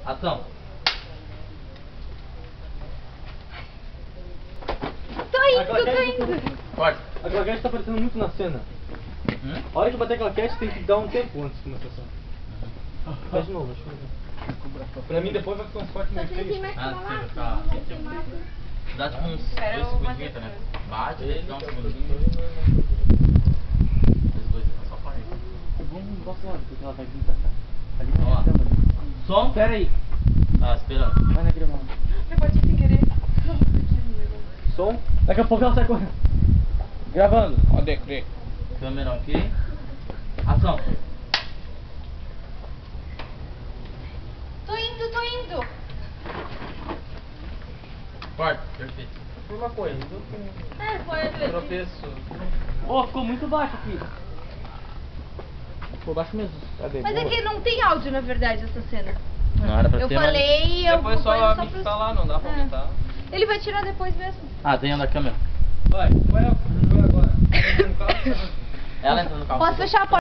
Ação. Tô indo. Corta. A claquete tá aparecendo muito na cena. A hora que bater a claquete tem que dar um tempo antes de começar a ação. Faz de novo, acho que pra mim depois vai ficar uns cortes meio feios. Ah, sim, vai ficar assim. Dá tipo uns 2 segundinhos também. Bate, dá um segundinho. Esses dois, só para aí. Vamos do nosso lado, porque ela vai vir pra cá. Ali Vamos lá. Som. Pera aí. Ah, esperando. Vai na gravada. Eu bati sem querer. Som. Daqui a pouco ela sai correndo. Gravando. Cadê? Câmera ok. Ação. Tô indo. Corta. Perfeito. Foi uma coisa. É, foi Tropeço. Oh, ficou muito baixo aqui. Ficou baixo mesmo. Cadê? Mas é que não tem áudio, na verdade, essa cena. Não era pra Eu ter, falei, eu Depois vou só pra- mixar lá, não dá pra É. aumentar. Ele vai tirar depois mesmo. Ah, tem a câmera. Vai agora. Ela entra no carro. Posso fechar a porta?